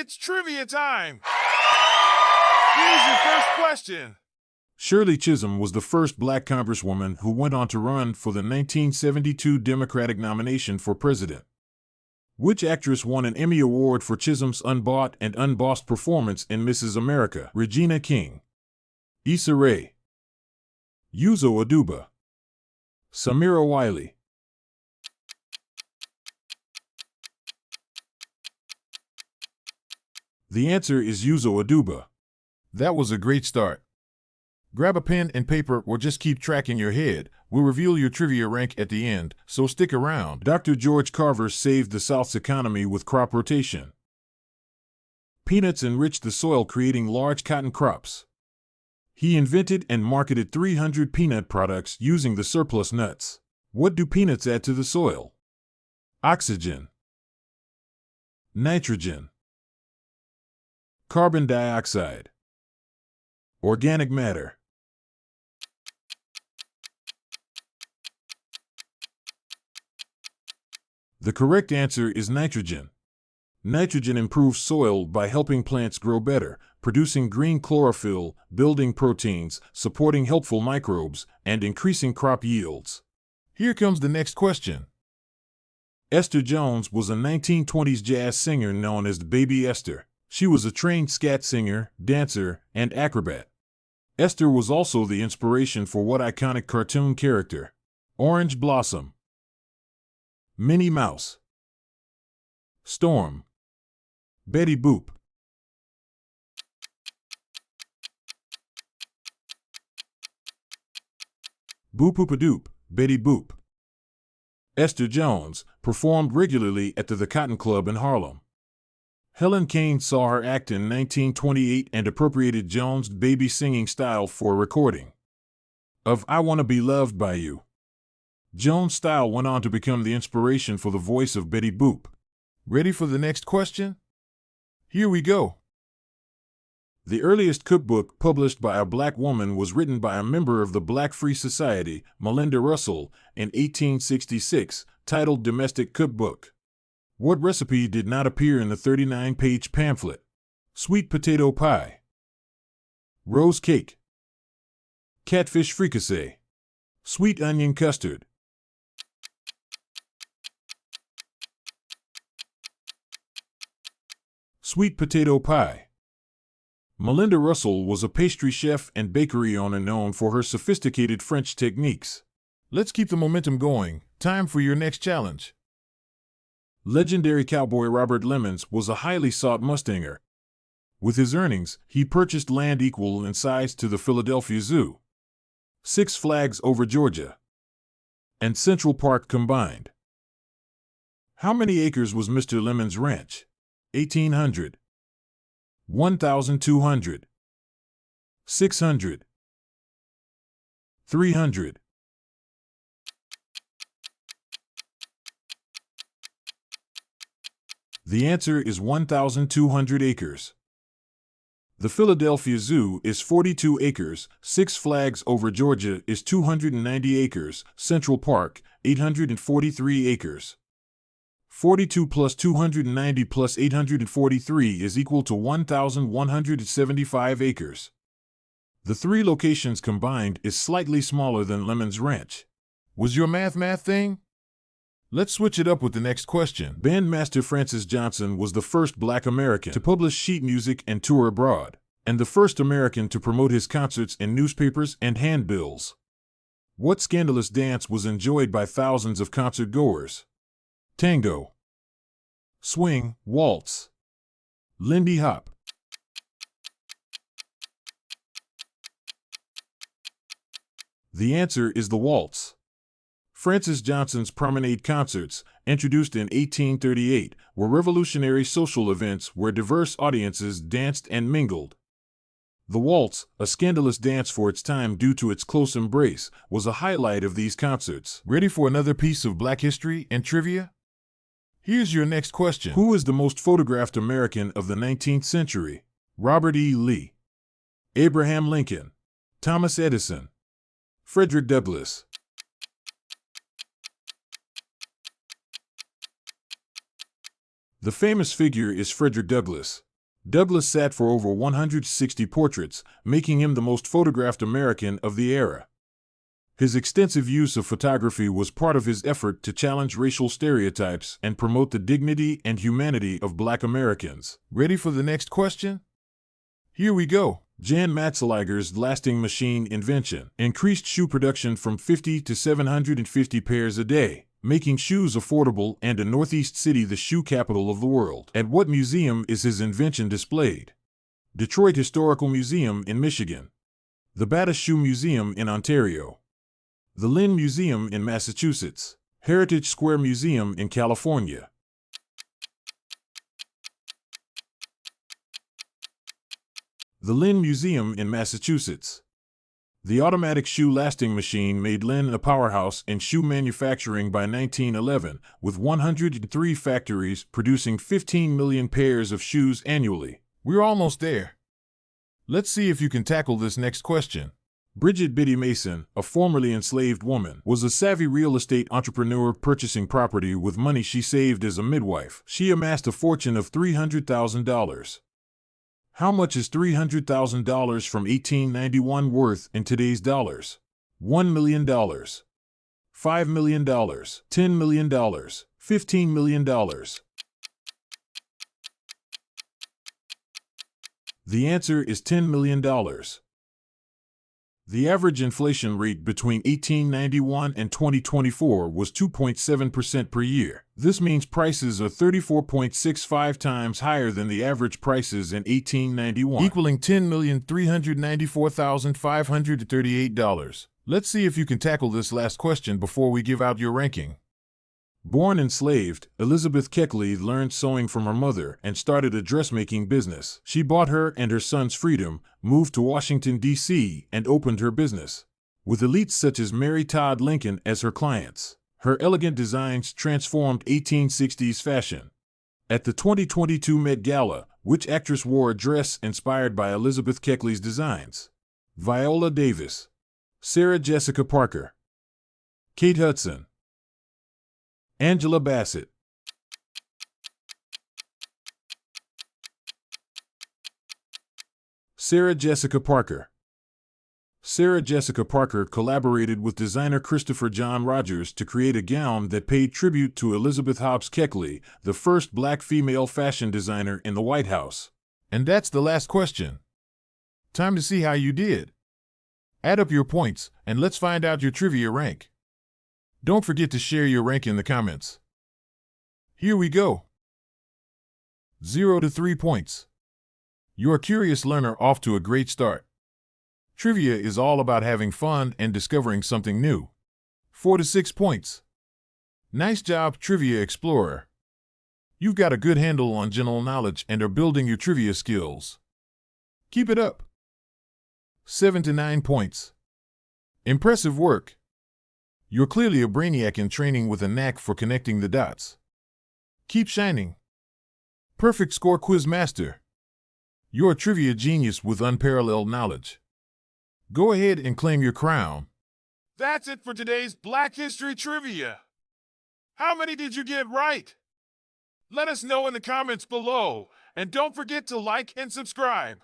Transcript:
It's trivia time! Here's your first question. Shirley Chisholm was the first black congresswoman who went on to run for the 1972 Democratic nomination for president. Which actress won an Emmy Award for Chisholm's unbought and unbossed performance in Mrs. America? Regina King, Issa Rae, Uzo Aduba, Samira Wiley. The answer is Uzo Aduba. That was a great start. Grab a pen and paper or just keep track in your head. We'll reveal your trivia rank at the end, so stick around. Dr. George Carver saved the South's economy with crop rotation. Peanuts enriched the soil, creating large cotton crops. He invented and marketed 300 peanut products using the surplus nuts. What do peanuts add to the soil? Oxygen, nitrogen, carbon dioxide, organic matter. The correct answer is nitrogen. Nitrogen improves soil by helping plants grow better, producing green chlorophyll, building proteins, supporting helpful microbes, and increasing crop yields. Here comes the next question. Esther Jones was a 1920s jazz singer known as Baby Esther. She was a trained scat singer, dancer, and acrobat. Esther was also the inspiration for what iconic cartoon character? Orange Blossom, Minnie Mouse, Storm, Betty Boop. Boop-oop-a-doop, Betty Boop. Esther Jones performed regularly at the Cotton Club in Harlem. Helen Kane saw her act in 1928 and appropriated Jones' baby singing style for a recording of I Wanna Be Loved by You. Jones' style went on to become the inspiration for the voice of Betty Boop. Ready for the next question? Here we go. The earliest cookbook published by a black woman was written by a member of the Black Free Society, Melinda Russell, in 1866, titled Domestic Cookbook. What recipe did not appear in the 39-page pamphlet? Sweet potato pie, rose cake, catfish fricassee, sweet onion custard. Sweet potato pie. Melinda Russell was a pastry chef and bakery owner known for her sophisticated French techniques. Let's keep the momentum going. Time for your next challenge. Legendary cowboy Robert Lemmons was a highly sought Mustanger. With his earnings, he purchased land equal in size to the Philadelphia Zoo, Six Flags Over Georgia, and Central Park combined. How many acres was Mr. Lemmons' ranch? 1,800, 1,200, 600, 300. The answer is 1,200 acres. The Philadelphia Zoo is 42 acres, Six Flags Over Georgia is 290 acres, Central Park, 843 acres. 42 plus 290 plus 843 is equal to 1,175 acres. The three locations combined is slightly smaller than Lemmons' ranch. Was your math thing? Let's switch it up with the next question. Bandmaster Francis Johnson was the first black American to publish sheet music and tour abroad, and the first American to promote his concerts in newspapers and handbills. What scandalous dance was enjoyed by thousands of concert goers? Tango, swing, waltz, Lindy Hop. The answer is the waltz. Francis Johnson's promenade concerts, introduced in 1838, were revolutionary social events where diverse audiences danced and mingled. The waltz, a scandalous dance for its time due to its close embrace, was a highlight of these concerts. Ready for another piece of black history and trivia? Here's your next question. Who is the most photographed American of the 19th century? Robert E. Lee, Abraham Lincoln, Thomas Edison, Frederick Douglass. The famous figure is Frederick Douglass. Douglass sat for over 160 portraits, making him the most photographed American of the era. His extensive use of photography was part of his effort to challenge racial stereotypes and promote the dignity and humanity of Black Americans. Ready for the next question? Here we go. Jan Matzeliger's lasting machine invention increased shoe production from 50 to 750 pairs a day, making shoes affordable and a Northeast city the shoe capital of the world. At what museum is his invention displayed? Detroit Historical Museum in Michigan, the Bata Shoe Museum in Ontario, the Lynn Museum in Massachusetts, Heritage Square Museum in California. The Lynn Museum in Massachusetts. The automatic shoe lasting machine made Lynn a powerhouse in shoe manufacturing by 1911, with 103 factories producing 15 million pairs of shoes annually. We're almost there. Let's see if you can tackle this next question. Biddy Mason, a formerly enslaved woman, was a savvy real estate entrepreneur purchasing property with money she saved as a midwife. She amassed a fortune of $300,000. How much is $300,000 from 1891 worth in today's dollars? $1 million, $5 million, $10 million, $15 million. The answer is $10 million. The average inflation rate between 1891 and 2024 was 2.7% per year. This means prices are 34.65 times higher than the average prices in 1891, equaling $10,394,538. Let's see if you can tackle this last question before we give out your ranking. Born enslaved, Elizabeth Keckley learned sewing from her mother and started a dressmaking business. She bought her and her son's freedom, moved to Washington, D.C., and opened her business. With elites such as Mary Todd Lincoln as her clients, her elegant designs transformed 1860s fashion. At the 2022 Met Gala, which actress wore a dress inspired by Elizabeth Keckley's designs? Viola Davis, Sarah Jessica Parker, Kate Hudson, Angela Bassett. Sarah Jessica Parker. Sarah Jessica Parker collaborated with designer Christopher John Rogers to create a gown that paid tribute to Elizabeth Hobbs Keckley, the first Black female fashion designer in the White House. And that's the last question. Time to see how you did. Add up your points, and let's find out your trivia rank. Don't forget to share your rank in the comments. Here we go. 0 to 3 points. You're a curious learner off to a great start. Trivia is all about having fun and discovering something new. 4 to 6 points. Nice job, Trivia Explorer. You've got a good handle on general knowledge and are building your trivia skills. Keep it up. 7 to 9 points. Impressive work. You're clearly a brainiac in training with a knack for connecting the dots. Keep shining. Perfect score, Quiz Master. You're a trivia genius with unparalleled knowledge. Go ahead and claim your crown. That's it for today's Black History Trivia. How many did you get right? Let us know in the comments below, and don't forget to like and subscribe.